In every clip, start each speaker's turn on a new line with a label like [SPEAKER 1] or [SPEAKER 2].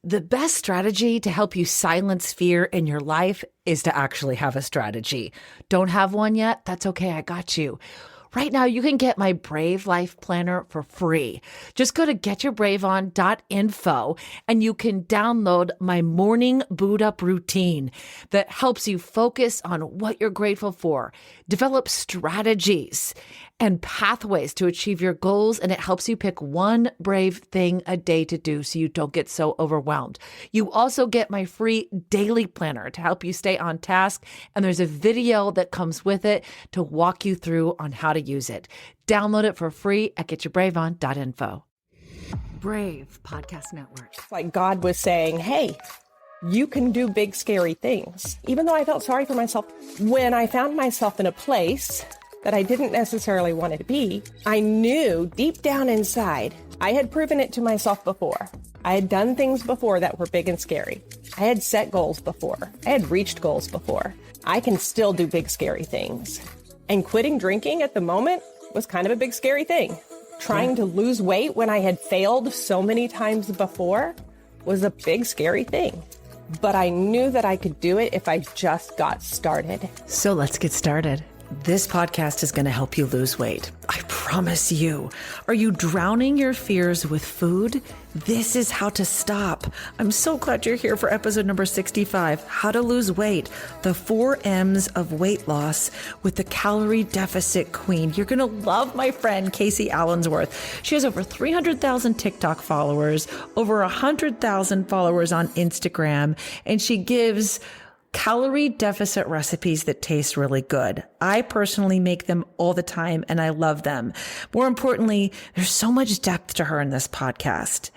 [SPEAKER 1] The best strategy to help you silence fear in your life is to actually have a strategy. Don't have one yet? That's okay. I got you. Right now, you can get my Brave Life Planner for free. Just go to getyourbraveon.info and you can download my morning boot up routine that helps you focus on what you're grateful for, develop strategies and pathways to achieve your goals, and it helps you pick one brave thing a day to do so you don't get so overwhelmed. You also get my free daily planner to help you stay on task, and there's a video that comes with it to walk you through on how to use it. Download it for free at getyourbraveon.info. Brave Podcast Network.
[SPEAKER 2] Like God was saying, hey, you can do big, scary things. Even though I felt sorry for myself, when I found myself in a place that I didn't necessarily want to be, I knew deep down inside, I had proven it to myself before. I had done things before that were big and scary. I had set goals before. I had reached goals before. I can still do big, scary things. And quitting drinking at the moment was kind of a big, scary thing. Trying to lose weight when I had failed so many times before was a big, scary thing. But I knew that I could do it if I just got started.
[SPEAKER 1] So let's get started. This podcast is going to help you lose weight. I promise you. Are you drowning your fears with food? This is how to stop. I'm so glad you're here for episode number 65, How to Lose Weight, the 4 M's of weight loss with the calorie deficit queen. You're going to love my friend, Casey Allensworth. She has over 300,000 TikTok followers, over 100,000 followers on Instagram, and she gives calorie deficit recipes that taste really good. I personally make them all the time and I love them. More importantly, there's so much depth to her in this podcast.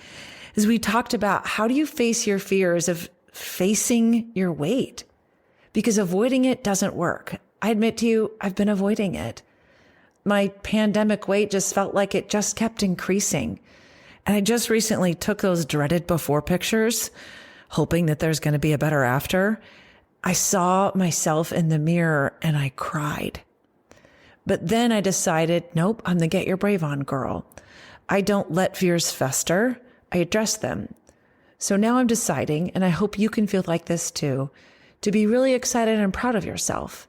[SPEAKER 1] As we talked about, how do you face your fears of facing your weight? Because avoiding it doesn't work. I admit to you, I've been avoiding it. My pandemic weight just felt like it just kept increasing. And I just recently took those dreaded before pictures, hoping that there's going to be a better after. I saw myself in the mirror and I cried. But then I decided, nope, I'm the Get Your Brave On girl. I don't let fears fester. I address them. So now I'm deciding, and I hope you can feel like this too, to be really excited and proud of yourself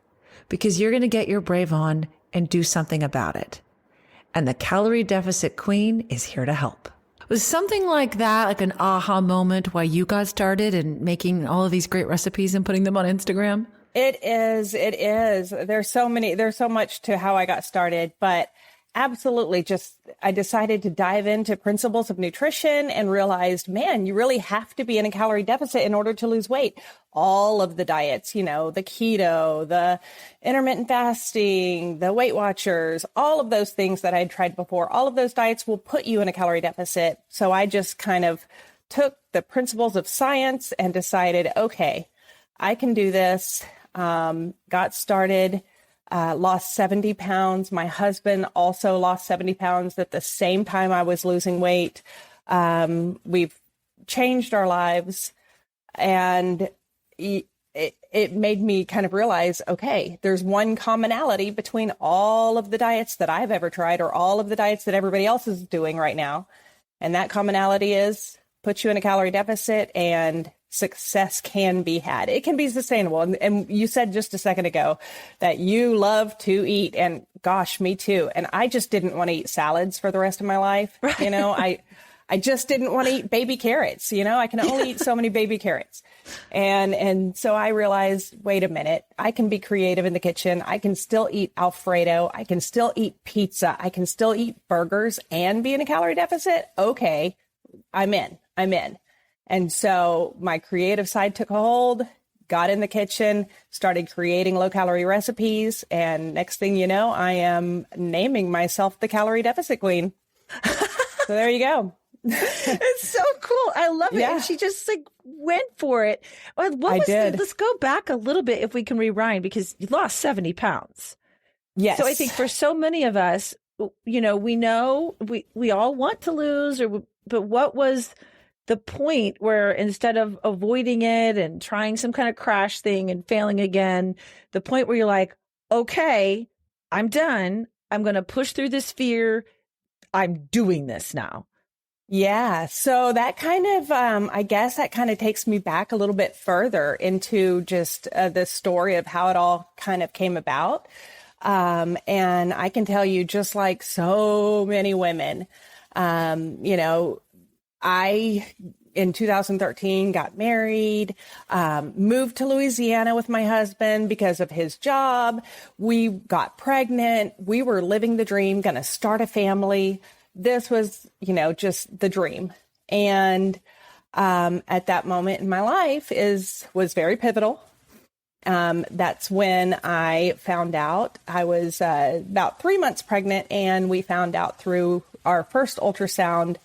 [SPEAKER 1] because you're going to get your brave on and do something about it. And the calorie deficit queen is here to help. Was something like that, like an aha moment why you got started and making all of these great recipes and putting them on Instagram?
[SPEAKER 2] It is. There's so much to how I got started, but absolutely I decided to dive into principles of nutrition and realized, man, you really have to be in a calorie deficit in order to lose weight. All of the diets, the keto, the intermittent fasting, the Weight Watchers, all of those things that I'd tried before, all of those diets will put you in a calorie deficit. So I just kind of took the principles of science and decided, okay, I can do this. Got started. Lost 70 pounds. My husband also lost 70 pounds at the same time I was losing weight. We've changed our lives, and it made me kind of realize, okay, there's one commonality between all of the diets that I've ever tried or all of the diets that everybody else is doing right now. And that commonality is put you in a calorie deficit and success can be had. It can be sustainable. And you said just a second ago that you love to eat, and gosh, me too. And I just didn't want to eat salads for the rest of my life. Right. I just didn't want to eat baby carrots. I can only eat so many baby carrots. And so I realized, wait a minute, I can be creative in the kitchen. I can still eat Alfredo. I can still eat pizza. I can still eat burgers and be in a calorie deficit. Okay, I'm in. And so my creative side took a hold, got in the kitchen, started creating low calorie recipes. And next thing you know, I am naming myself the calorie deficit queen. So there you go.
[SPEAKER 1] It's so cool. I love it.
[SPEAKER 2] Yeah.
[SPEAKER 1] And she just went for it. Let's go back a little bit if we can rewind, because you lost 70 pounds.
[SPEAKER 2] Yes.
[SPEAKER 1] So I think for so many of us, we know we all want to lose, but what was the point where instead of avoiding it and trying some kind of crash thing and failing again, the point where you're like, okay, I'm done. I'm going to push through this fear. I'm doing this now.
[SPEAKER 2] Yeah. So that kind of, I guess that kind of takes me back a little bit further into just the story of how it all kind of came about. And I can tell you, just like so many women, you know, I, in 2013, got married, moved to Louisiana with my husband because of his job. We got pregnant. We were living the dream, going to start a family. This was, you know, just the dream. And at that moment in my life was very pivotal. That's when I found out I was about 3 months pregnant, and we found out through our first ultrasound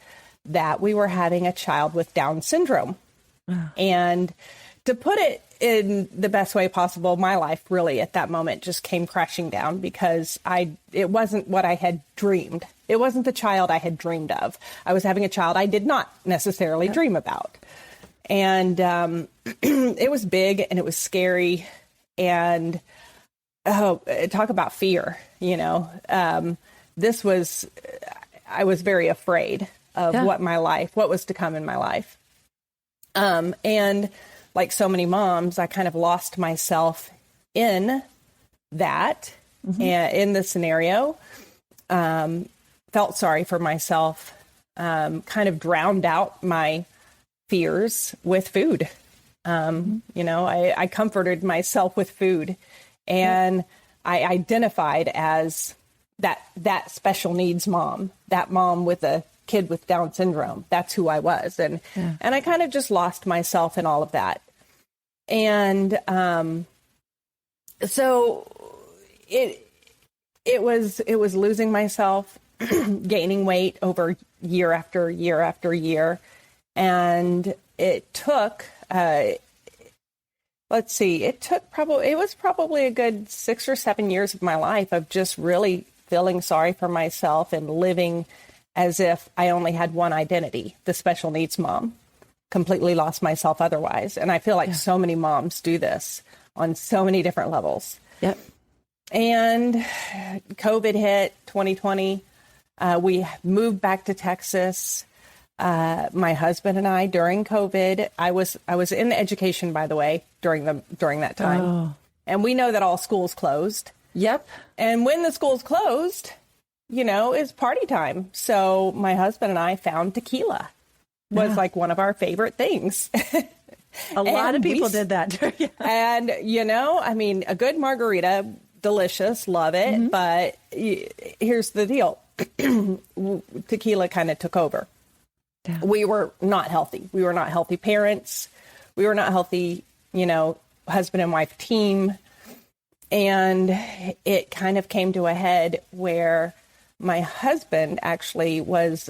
[SPEAKER 2] that we were having a child with Down syndrome. And to put it in the best way possible, my life really at that moment just came crashing down because it wasn't what I had dreamed. It wasn't the child I had dreamed of. I was having a child I did not necessarily dream about. And it was big and it was scary. And talk about fear, you know. I was very afraid of what was to come in my life. And like so many moms, I kind of lost myself in that, and in the scenario, felt sorry for myself, kind of drowned out my fears with food. You know, I comforted myself with food, and I identified as that special needs mom, that mom with a kid with Down syndrome. That's who I was. And I kind of just lost myself in all of that. And so it was losing myself, gaining weight over year after year after year. And it took, it was probably a good 6 or 7 years of my life of just really feeling sorry for myself and living as if I only had one identity, the special needs mom. Completely lost myself otherwise. And I feel like so many moms do this on so many different levels.
[SPEAKER 1] Yep.
[SPEAKER 2] And COVID hit 2020. We moved back to Texas. My husband and I, during COVID, I was in education, by the way, during that time. Oh. And we know that all schools closed.
[SPEAKER 1] Yep. And
[SPEAKER 2] when the schools closed, you know, it's party time. So my husband and I found tequila was like one of our favorite things.
[SPEAKER 1] A lot of people did that.
[SPEAKER 2] And, you know, I mean, a good margarita, delicious, love it. But here's the deal. Tequila kind of took over. Yeah. We were not healthy. We were not healthy parents. We were not healthy, you know, husband and wife team. And it kind of came to a head where my husband actually was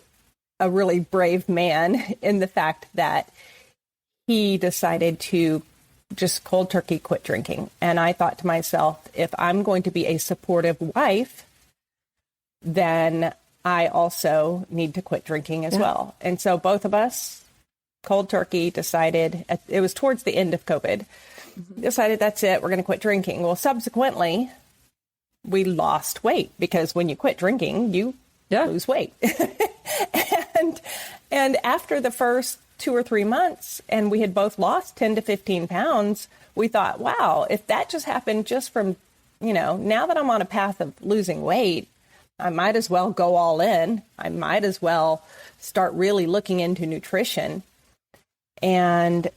[SPEAKER 2] a really brave man in the fact that he decided to just cold turkey quit drinking. And I thought to myself, if I'm going to be a supportive wife, then I also need to quit drinking as well. And so both of us, cold turkey, decided, it was towards the end of COVID, decided that's it, we're going to quit drinking. Well, subsequently, we lost weight because when you quit drinking, you lose weight. and after the first 2 or 3 months, and we had both lost 10 to 15 pounds, we thought, wow, if that just happened just from, you know, now that I'm on a path of losing weight, I might as well go all in. I might as well start really looking into nutrition. And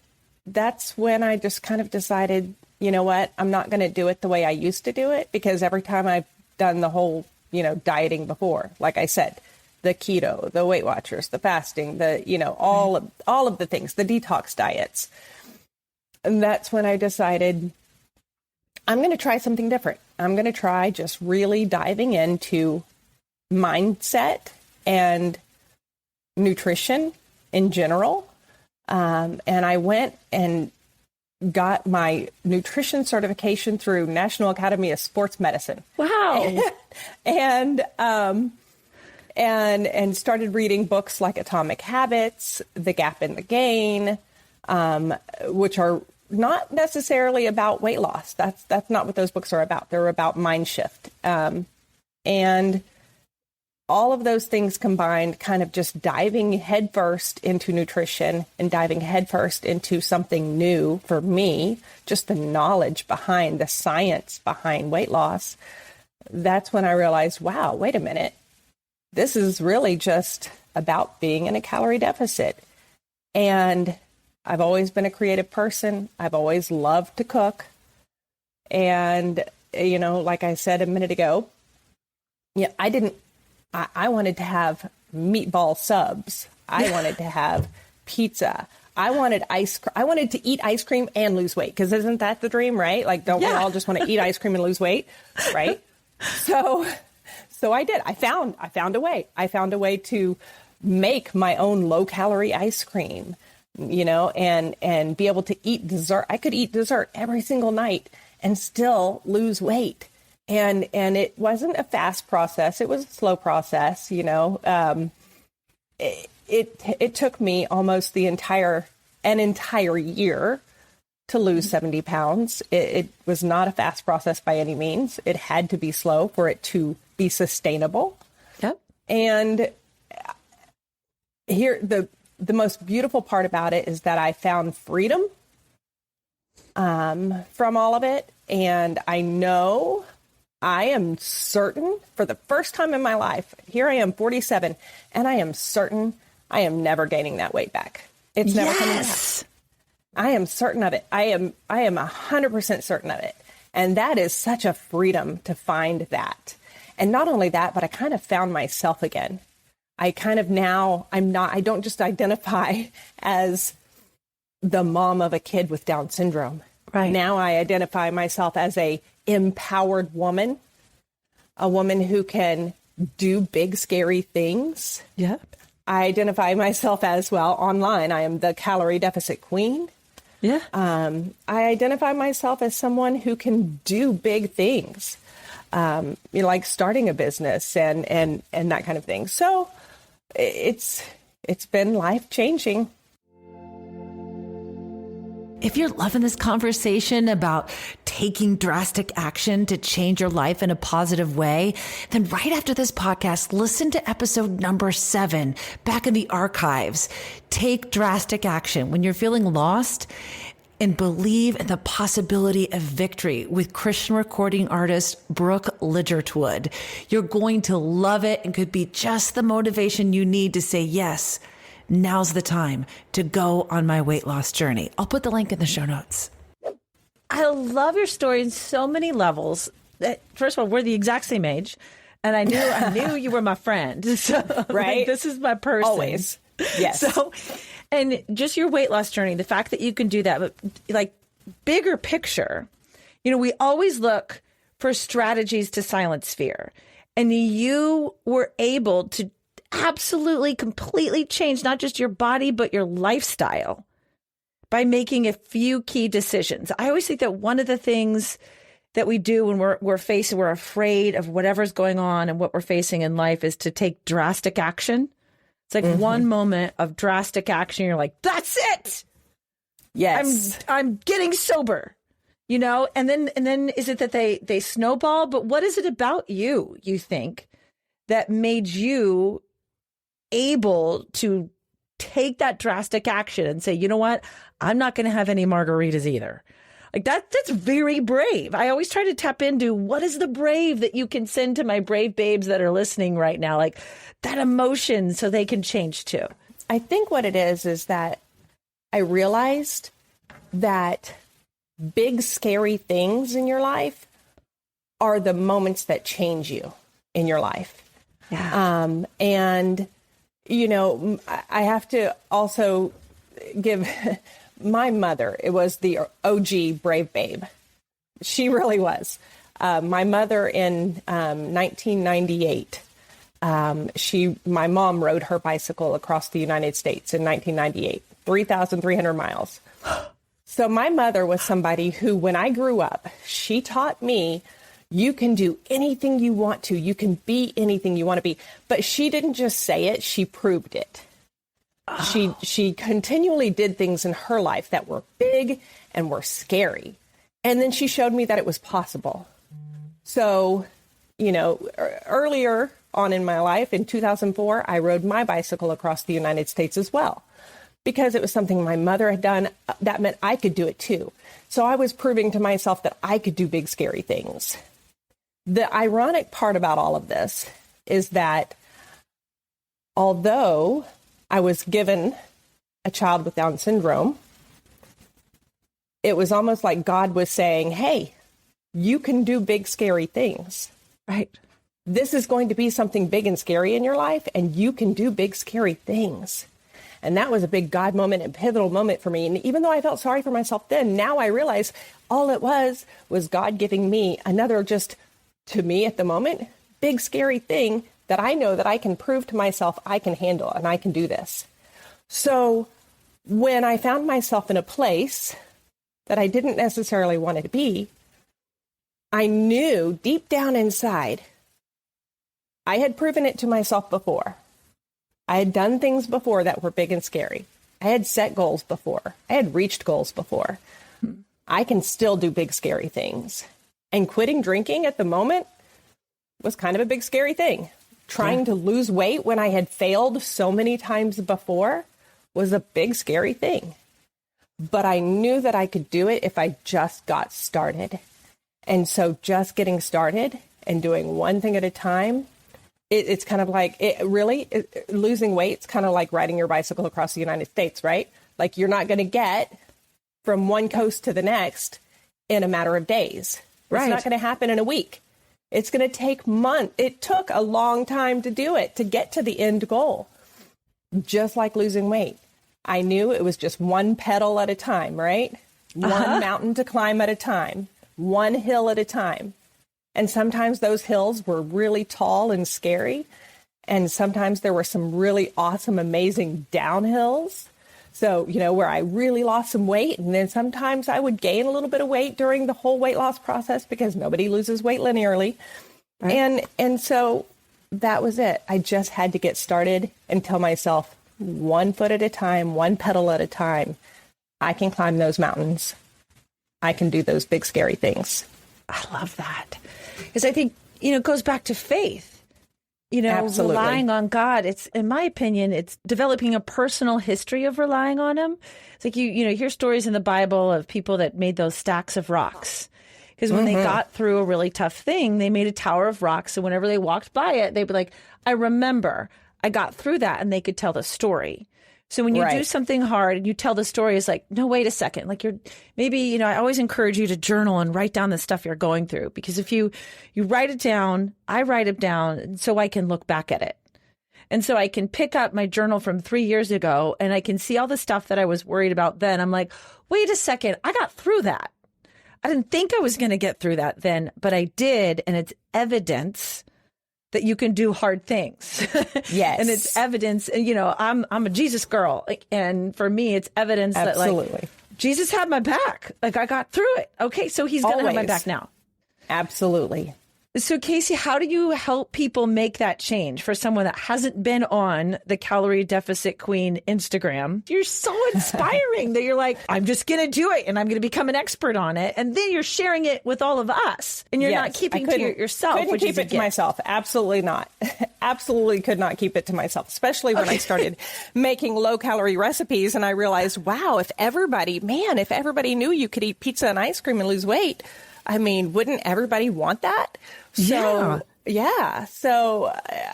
[SPEAKER 2] that's when I just kind of decided, you know what, I'm not going to do it the way I used to do it, because every time I've done the whole, you know, dieting before, like I said, the keto, the Weight Watchers, the fasting, the, you know, all of the things, the detox diets. And that's when I decided I'm going to try something different. I'm going to try just really diving into mindset and nutrition in general. And I went and got my nutrition certification through National Academy of Sports Medicine.
[SPEAKER 1] Wow.
[SPEAKER 2] and started reading books like Atomic Habits, The Gap in the Gain, which are not necessarily about weight loss. That's not what those books are about. They're about mind shift. And all of those things combined, kind of just diving headfirst into nutrition and diving headfirst into something new for me, just the knowledge behind the science behind weight loss. That's when I realized, wow, wait a minute. This is really just about being in a calorie deficit. And I've always been a creative person. I've always loved to cook. And, like I said a minute ago, I wanted to have meatball subs. I wanted to have pizza. I wanted I wanted to eat ice cream and lose weight, because isn't that the dream, right? Like, don't we all just want to eat ice cream and lose weight, right? So I did. I found a way. I found a way to make my own low calorie ice cream, and be able to eat dessert. I could eat dessert every single night and still lose weight. And it wasn't a fast process. It was a slow process, It took me almost an entire year to lose 70 pounds. It was not a fast process by any means. It had to be slow for it to be sustainable.
[SPEAKER 1] Yep.
[SPEAKER 2] And here, the most beautiful part about it is that I found freedom from all of it. And I am certain, for the first time in my life, here I am 47, and I am certain I am never gaining that weight back. It's never coming back. I am certain of it. I am 100% certain of it. And that is such a freedom to find that. And not only that, but I kind of found myself again. I don't just identify as the mom of a kid with Down syndrome.
[SPEAKER 1] Right.
[SPEAKER 2] Now I identify myself as a empowered woman, a woman who can do big, scary things.
[SPEAKER 1] Yep.
[SPEAKER 2] I identify myself as, online, I am the calorie deficit queen.
[SPEAKER 1] Yeah.
[SPEAKER 2] I identify myself as someone who can do big things, like starting a business and that kind of thing. So it's been life-changing.
[SPEAKER 1] If you're loving this conversation about taking drastic action to change your life in a positive way, then right after this podcast, listen to episode number 7 back in the archives. Take drastic action when you're feeling lost, and believe in the possibility of victory with Christian recording artist Brooke Lidgertwood. You're going to love it and could be just the motivation you need to say yes. Now's the time to go on my weight loss journey. I'll put the link in the show notes. I love your story in so many levels. First of all, we're the exact same age, and I knew you were my friend. So,
[SPEAKER 2] right?
[SPEAKER 1] This is my person.
[SPEAKER 2] Always. Yes.
[SPEAKER 1] So, and just your weight loss journey, the fact that you can do that, but like bigger picture, we always look for strategies to silence fear, and you were able to absolutely, completely change not just your body, but your lifestyle by making a few key decisions. I always think that one of the things that we do when we're afraid of whatever's going on and what we're facing in life is to take drastic action. It's like one moment of drastic action. You're like, that's it.
[SPEAKER 2] Yes.
[SPEAKER 1] I'm getting sober, and then is it that they snowball? But what is it about you think, that made you able to take that drastic action and say, you know what, I'm not going to have any margaritas either? Like that's very brave. I always try to tap into what is the brave that you can send to my brave babes that are listening right now, like that emotion, so they can change too.
[SPEAKER 2] I think what it is that I realized that big, scary things in your life are the moments that change you in your life.
[SPEAKER 1] Yeah.
[SPEAKER 2] And I have to also give my mother, it was the OG brave babe. She really was. My mother in 1998, my mom rode her bicycle across the United States in 1998, 3,300 miles. So my mother was somebody who, when I grew up, she taught me, you can do anything you want to. You can be anything you want to be. But she didn't just say it, she proved it. Oh. She continually did things in her life that were big and were scary. And then she showed me that it was possible. So, earlier on in my life, in 2004, I rode my bicycle across the United States as well, because it was something my mother had done. That meant I could do it too. So I was proving to myself that I could do big, scary things. The ironic part about all of this is that although I was given a child with Down syndrome, it was almost like God was saying, hey, you can do big, scary things, right? This is going to be something big and scary in your life, and you can do big, scary things. And that was a big God moment and pivotal moment for me. And even though I felt sorry for myself then, now I realize all it was God giving me another, just to me at the moment, big, scary thing that I know that I can prove to myself I can handle and I can do this. So when I found myself in a place that I didn't necessarily want to be, I knew deep down inside, I had proven it to myself before. I had done things before that were big and scary. I had set goals before. I had reached goals before. I can still do big, scary things. And quitting drinking at the moment was kind of a big, scary thing. Trying to lose weight when I had failed so many times before was a big, scary thing. But I knew that I could do it if I just got started. And so just getting started and doing one thing at a time, it's kind of like, losing weight, it's kind of like riding your bicycle across the United States, right? Like you're not going to get from one coast to the next in a matter of days. Right. It's not going to happen in a week. It's going to take months. It took a long time to do it, to get to the end goal. Just like losing weight. I knew it was just one pedal at a time, right? One mountain to climb at a time, one hill at a time. And sometimes those hills were really tall and scary. And sometimes there were some really awesome, amazing downhills. So, where I really lost some weight. And then sometimes I would gain a little bit of weight during the whole weight loss process because nobody loses weight linearly. Right. And so that was it. I just had to get started and tell myself, one foot at a time, one pedal at a time, I can climb those mountains. I can do those big, scary things.
[SPEAKER 3] I love that. Because I think, it goes back to faith.
[SPEAKER 2] Absolutely.
[SPEAKER 3] Relying on God. It's, in my opinion, it's developing a personal history of relying on him. It's like you hear stories in the Bible of people that made those stacks of rocks. Because when they got through a really tough thing, they made a tower of rocks. So whenever they walked by it, they'd be like, I remember I got through that, and they could tell the story. So when you do something hard and you tell the story, it's like, no, wait a second. Like I always encourage you to journal and write down the stuff you're going through, because if you write it down, I write it down so I can look back at it. And so I can pick up my journal from 3 years ago and I can see all the stuff that I was worried about then. I'm like, wait a second, I got through that. I didn't think I was going to get through that then, but I did. And it's evidence that you can do hard things.
[SPEAKER 2] Yes.
[SPEAKER 3] And it's evidence, I'm a Jesus girl. And for me, it's evidence that Jesus had my back. I got through it. Okay. So he's going to have my back now.
[SPEAKER 2] Absolutely.
[SPEAKER 3] So Casey, how do you help people make that change for someone that hasn't been on the Calorie Deficit Queen Instagram? You're so inspiring that you're like, I'm just going to do it and I'm going to become an expert on it. And then you're sharing it with all of us and you're not keeping to yourself.
[SPEAKER 2] Couldn't keep it to myself. Absolutely not. Absolutely could not keep it to myself, especially when I started making low calorie recipes. And I realized, wow, if everybody knew you could eat pizza and ice cream and lose weight, wouldn't everybody want that? So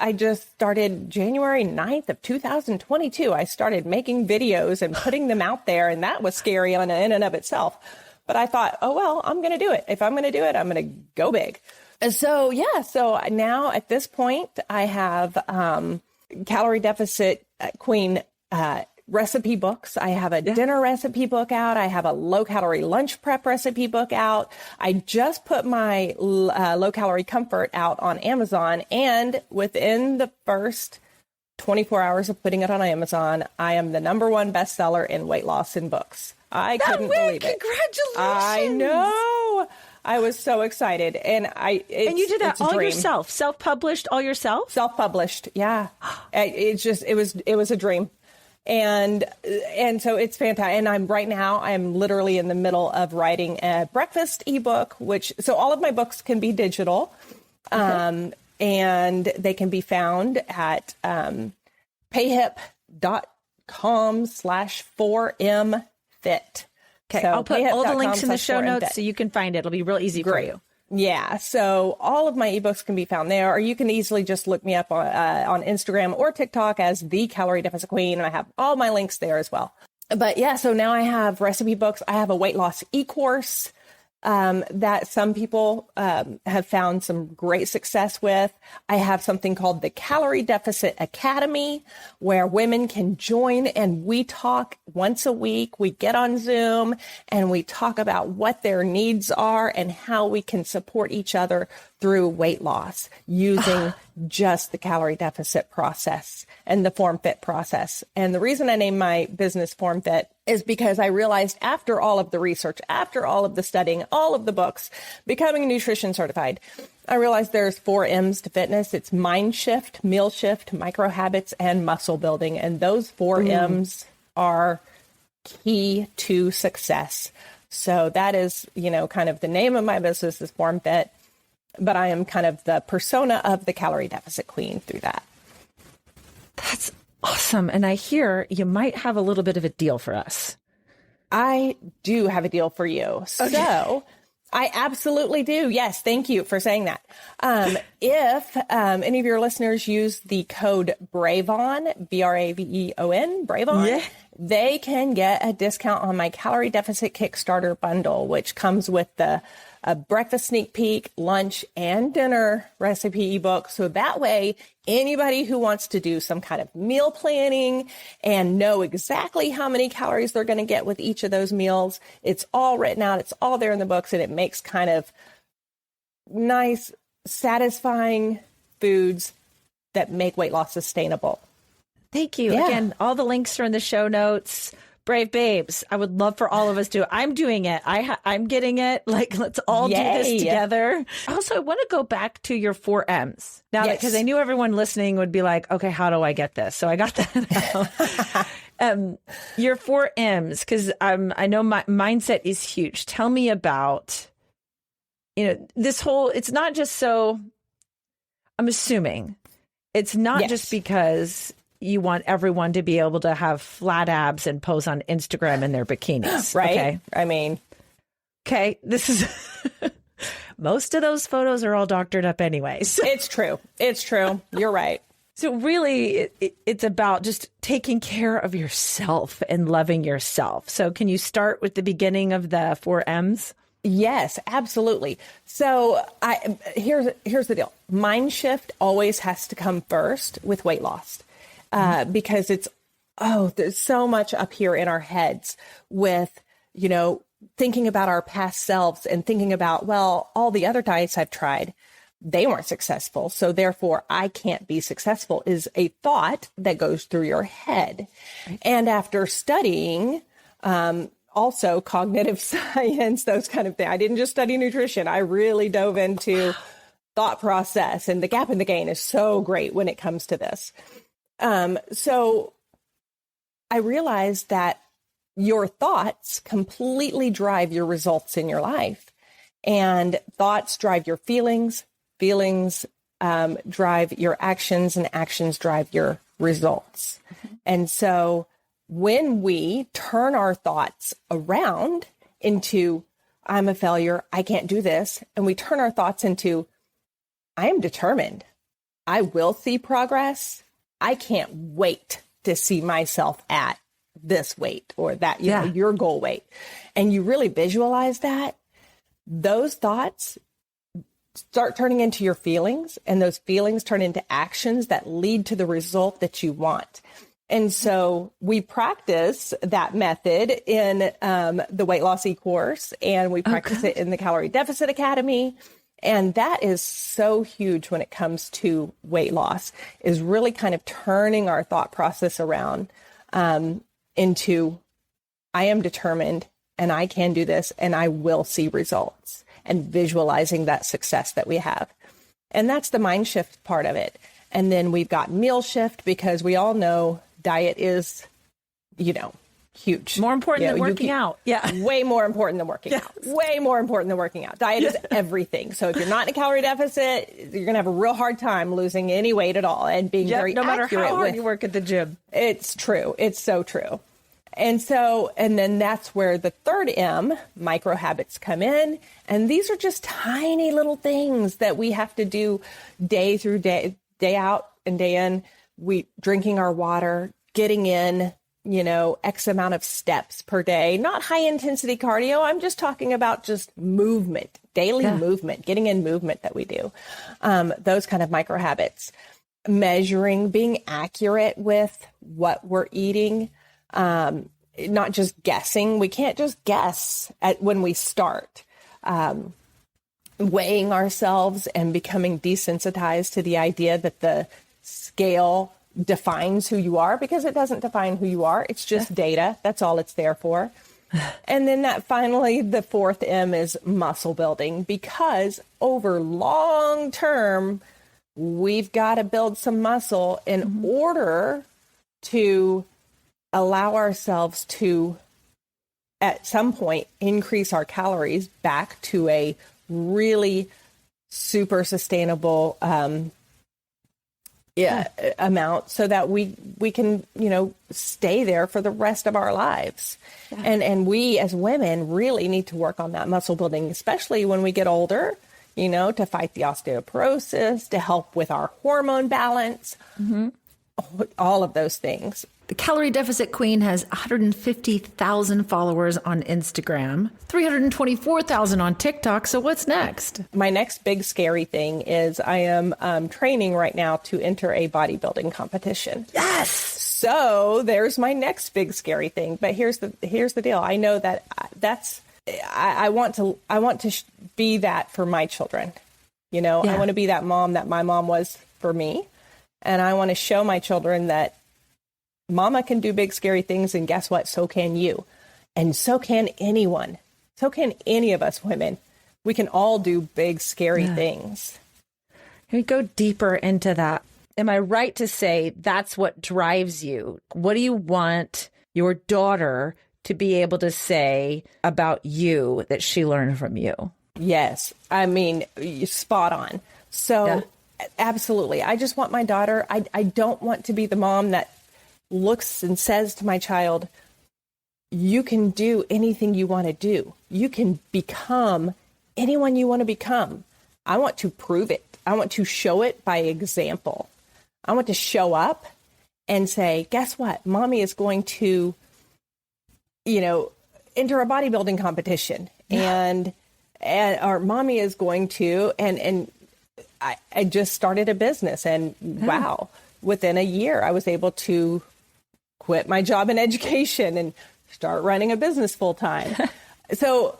[SPEAKER 2] I just started January 9th of 2022. I started making videos and putting them out there. And that was scary in and of itself. But I thought, oh, well, I'm going to do it. If I'm going to do it, I'm going to go big. And so now at this point, I have Calorie Deficit Queen recipe books. I have a dinner recipe book out. I have a low calorie lunch prep recipe book out. I just put my low calorie comfort out on Amazon. And within the first 24 hours of putting it on Amazon, I am the #1 bestseller in weight loss in books. I couldn't believe it.
[SPEAKER 3] Congratulations.
[SPEAKER 2] I know. I was so excited. And
[SPEAKER 3] you did that all yourself, self-published all yourself?
[SPEAKER 2] Self-published. Yeah. It was a dream. And so it's fantastic. And I'm literally in the middle of writing a breakfast ebook, so all of my books can be digital. and they can be found at payhip.com/4mfit.
[SPEAKER 3] Okay,
[SPEAKER 2] So
[SPEAKER 3] I'll put all the links in the show
[SPEAKER 2] payhip.com/4mfit.
[SPEAKER 3] notes so you can find it. It'll be real easy for you.
[SPEAKER 2] Yeah, so all of my ebooks can be found there, or you can easily just look me up on Instagram or TikTok as The Calorie Deficit Queen, and I have all my links there as well. But yeah, so now I have recipe books. I have a weight loss e-course that some people have found some great success with. I have something called the Calorie Deficit Academy, where women can join and we talk once a week. We get on Zoom and we talk about what their needs are and how we can support each other through weight loss using just the calorie deficit process and the Form Fit process. And the reason I named my business Form Fit is because I realized after all of the research, after all of the studying, all of the books, becoming nutrition certified, I realized there's 4 M's to fitness. It's mind shift, meal shift, micro habits, and muscle building. And those 4 M's are key to success. So that is, kind of the name of my business is Form Fit, but I am kind of the persona of the calorie deficit queen through that.
[SPEAKER 3] That's awesome. And I hear you might have a little bit of a deal for us.
[SPEAKER 2] I do have a deal for you. Okay. So I absolutely do. Yes. Thank you for saying that. If any of your listeners use the code BRAVEON, BRAVEON, BRAVEON, they can get a discount on my calorie deficit Kickstarter bundle, which comes with a breakfast sneak peek, lunch, and dinner recipe ebook. So that way, anybody who wants to do some kind of meal planning and know exactly how many calories they're going to get with each of those meals, it's all written out. It's all there in the books, and it makes kind of nice, satisfying foods that make weight loss sustainable.
[SPEAKER 3] Thank you.
[SPEAKER 2] Yeah.
[SPEAKER 3] Again, all the links are in the show notes. Brave babes, I would love for all of us to. I'm doing it. I'm getting it. Like, let's all do this together. Also, I want to go back to your 4 M's now, because I knew everyone listening would be like, okay, how do I get this? So I got that out. Your 4 M's, because I know my mindset is huge. Tell me about, this whole, it's not just so, I'm assuming it's not just because you want everyone to be able to have flat abs and pose on Instagram in their bikinis.
[SPEAKER 2] Right.
[SPEAKER 3] Okay.
[SPEAKER 2] I mean,
[SPEAKER 3] okay. This is most of those photos are all doctored up anyway. So.
[SPEAKER 2] It's true. It's true. You're right.
[SPEAKER 3] So really it's about just taking care of yourself and loving yourself. So can you start with the beginning of the 4 M's?
[SPEAKER 2] Yes, absolutely. So here's the deal. Mind shift always has to come first with weight loss. Because there's so much up here in our heads with, thinking about our past selves and thinking about, well, all the other diets I've tried, they weren't successful. So therefore I can't be successful is a thought that goes through your head. And after studying, also cognitive science, those kind of things, I didn't just study nutrition. I really dove into thought process, and the gap in the gain is so great when it comes to this. So I realized that your thoughts completely drive your results in your life, and thoughts drive your feelings, feelings drive your actions, and actions drive your results. Mm-hmm. And so when we turn our thoughts around into, I'm a failure, I can't do this, and we turn our thoughts into, I am determined, I will see progress, I can't wait to see myself at this weight or that, your goal weight. And you really visualize that, those thoughts start turning into your feelings, and those feelings turn into actions that lead to the result that you want. And so we practice that method in the weight loss e-course, and we practice it in the Calorie Deficit Academy. And that is so huge when it comes to weight loss, is really kind of turning our thought process around into, I am determined and I can do this and I will see results, and visualizing that success that we have. And that's the mind shift part of it. And then we've got meal shift, because we all know diet is, Huge.
[SPEAKER 3] More important than working out. Yeah.
[SPEAKER 2] Way more important than working out. Way more important than working out. Diet is everything. So if you're not in a calorie deficit, you're going to have a real hard time losing any weight at all and being very accurate. No matter how hard you work at the gym. It's true. It's so true. And then that's where the third M, micro habits, come in. And these are just tiny little things that we have to do day through day, day out and day in. We drinking our water, getting in, X amount of steps per day, not high intensity cardio. I'm just talking about just movement, daily movement, getting in movement that we do. Those kind of micro habits, measuring, being accurate with what we're eating, not just guessing. We can't just guess when we start, weighing ourselves and becoming desensitized to the idea that the scale defines who you are, because it doesn't define who you are. It's just data. That's all it's there for. And then finally, the fourth M is muscle building, because over long term, we've got to build some muscle in order to allow ourselves to, at some point, increase our calories back to a really super sustainable amount, so that we can, stay there for the rest of our lives. Yeah. And we as women really need to work on that muscle building, especially when we get older, to fight the osteoporosis, to help with our hormone balance, all of those things.
[SPEAKER 1] The Calorie Deficit Queen has 150,000 followers on Instagram, 324,000 on TikTok. So what's next?
[SPEAKER 2] My next big scary thing is I am training right now to enter a bodybuilding competition.
[SPEAKER 1] Yes.
[SPEAKER 2] So there's my next big scary thing. But here's the deal. I know that I want to be that for my children. I want to be that mom that my mom was for me. And I want to show my children that Mama can do big, scary things, and guess what? So can you. And so can anyone. So can any of us women. We can all do big, scary things.
[SPEAKER 3] Can we go deeper into that? Am I right to say that's what drives you? What do you want your daughter to be able to say about you that she learned from you?
[SPEAKER 2] Yes. I mean, spot on. So absolutely. I just want my daughter. I don't want to be the mom that looks and says to my child, you can do anything you want to do. You can become anyone you want to become. I want to prove it. I want to show it by example. I want to show up and say, guess what? Mommy is going to, enter a bodybuilding competition and or mommy is going to, and I just started a business, and wow, within a year, I was able to quit my job in education and start running a business full time. So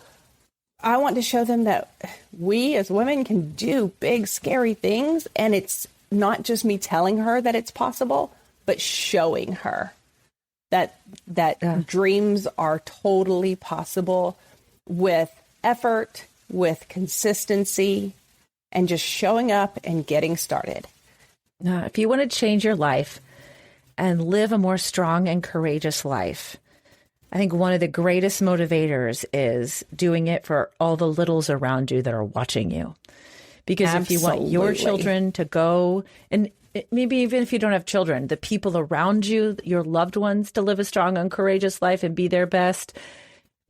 [SPEAKER 2] I want to show them that we as women can do big, scary things. And it's not just me telling her that it's possible, but showing her that dreams are totally possible with effort, with consistency, and just showing up and getting started.
[SPEAKER 3] If you want to change your life and live a more strong and courageous life, I think one of the greatest motivators is doing it for all the littles around you that are watching you. Because if you want your children to go, and maybe even if you don't have children, the people around you, your loved ones, to live a strong and courageous life and be their best,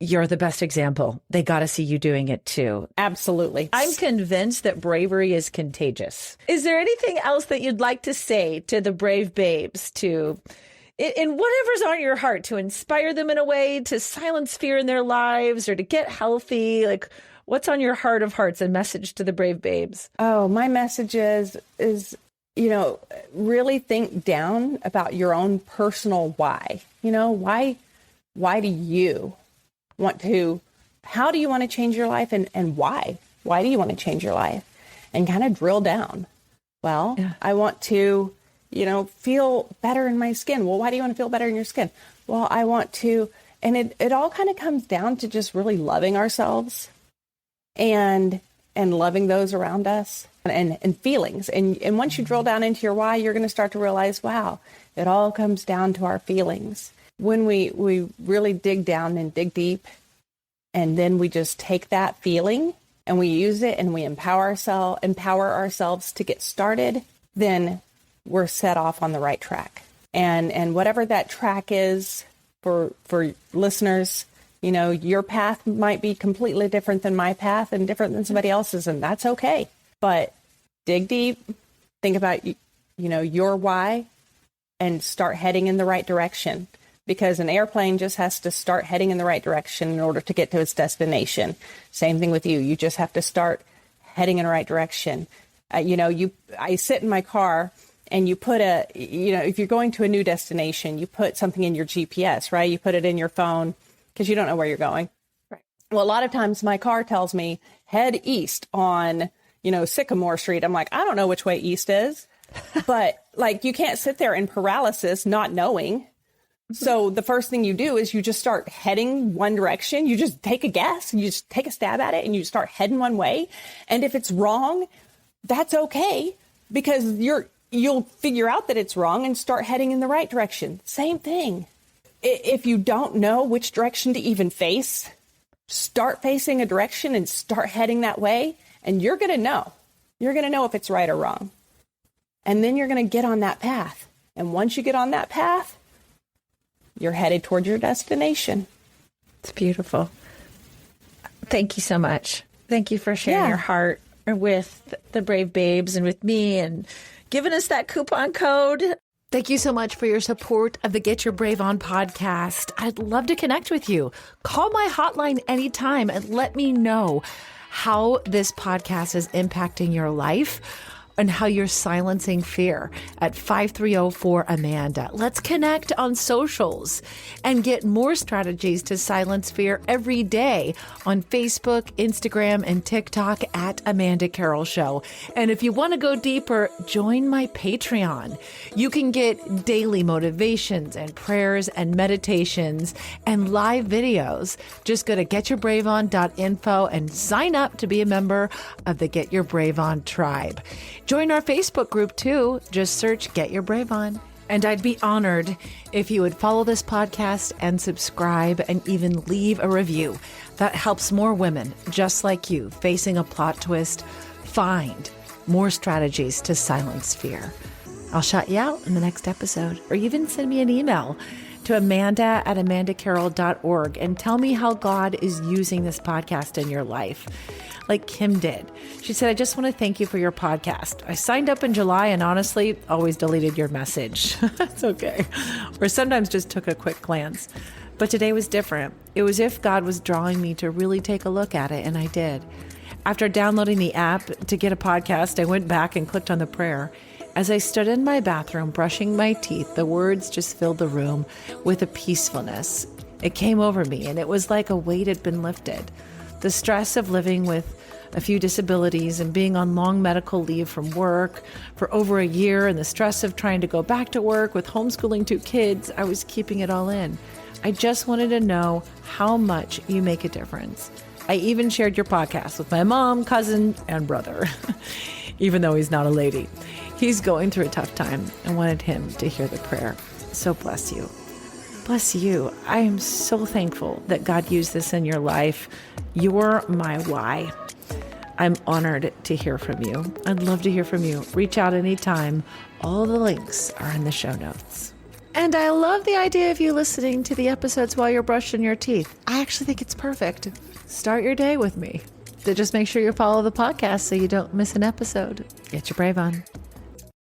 [SPEAKER 3] you're the best example. They got to see you doing it too.
[SPEAKER 2] Absolutely.
[SPEAKER 3] I'm convinced that bravery is contagious. Is there anything else that you'd like to say to the brave babes, to, in whatever's on your heart, to inspire them in a way, to silence fear in their lives, or to get healthy? Like, what's on your heart of hearts, a message to the brave babes?
[SPEAKER 2] Oh, my message is, really think down about your own personal why. Why do you want to, how do you want to change your life, and why? Why do you want to change your life? And kind of drill down. Well, I want to, feel better in my skin. Well, why do you want to feel better in your skin? Well, I want to, and it all kind of comes down to just really loving ourselves and loving those around us and feelings. And once you drill down into your why, you're going to start to realize, wow, it all comes down to our feelings. when we really dig down and dig deep, and then we just take that feeling and we use it and we empower ourselves to get started, then we're set off on the right track. And whatever that track is for listeners, you know, your path might be completely different than my path and different than somebody else's, and that's okay. But dig deep, think about, you know, your why, and start heading in the right direction. Because an airplane just has to start heading in the right direction in order to get to its destination. Same thing with you. You just have to start heading in the right direction. I sit in my car and you put if you're going to a new destination, you put something in your GPS, right? You put it in your phone because you don't know where you're going. Right. Well, a lot of times my car tells me head east on, Sycamore Street. I'm like, I don't know which way east is, but like, you can't sit there in paralysis, not knowing. So the first thing you do is you just start heading one direction. You just take a guess and you just take a stab at it and you start heading one way. And if it's wrong, that's okay, because you'll figure out that it's wrong and start heading in the right direction. Same thing. If you don't know which direction to even face, start facing a direction and start heading that way. And you're going to know. You're going to know if it's right or wrong. And then you're going to get on that path. And once you get on that path, you're headed toward your destination.
[SPEAKER 3] It's beautiful. Thank you so much. Thank you for sharing your heart with the Brave Babes and with me and giving us that coupon code.
[SPEAKER 1] Thank you so much for your support of the Get Your Brave On podcast. I'd love to connect with you. Call my hotline anytime and let me know how this podcast is impacting your life and how you're silencing fear at 530-4AMANDA. Let's connect on socials and get more strategies to silence fear every day on Facebook, Instagram, and TikTok at Amanda Carroll Show. And if you want to go deeper, join my Patreon. You can get daily motivations and prayers and meditations and live videos. Just go to getyourbraveon.info and sign up to be a member of the Get Your Brave On tribe. Join our Facebook group too. Just search Get Your Brave On. And I'd be honored if you would follow this podcast and subscribe and even leave a review. That helps more women just like you facing a plot twist find more strategies to silence fear. I'll shout you out in the next episode, or even send me an email to amanda@amandacarroll.org and tell me how God is using this podcast in your life. Like Kim did. She said, I just want to thank you for your podcast. I signed up in July and honestly always deleted your message. That's okay. Or sometimes just took a quick glance. But today was different. It was if God was drawing me to really take a look at it, and I did. After downloading the app to get a podcast, I went back and clicked on the prayer. As I stood in my bathroom brushing my teeth, the words just filled the room with a peacefulness. It came over me, and it was like a weight had been lifted. The stress of living with a few disabilities and being on long medical leave from work for over a year, and the stress of trying to go back to work with homeschooling 2 kids, I was keeping it all in. I just wanted to know how much you make a difference. I even shared your podcast with my mom, cousin, and brother, even though he's not a lady. He's going through a tough time and wanted him to hear the prayer. So bless you. Bless you. I am so thankful that God used this in your life. You're my why. I'm honored to hear from you. I'd love to hear from you. Reach out anytime. All the links are in the show notes. And I love the idea of you listening to the episodes while you're brushing your teeth. I actually think it's perfect. Start your day with me. So just make sure you follow the podcast so you don't miss an episode. Get your brave on.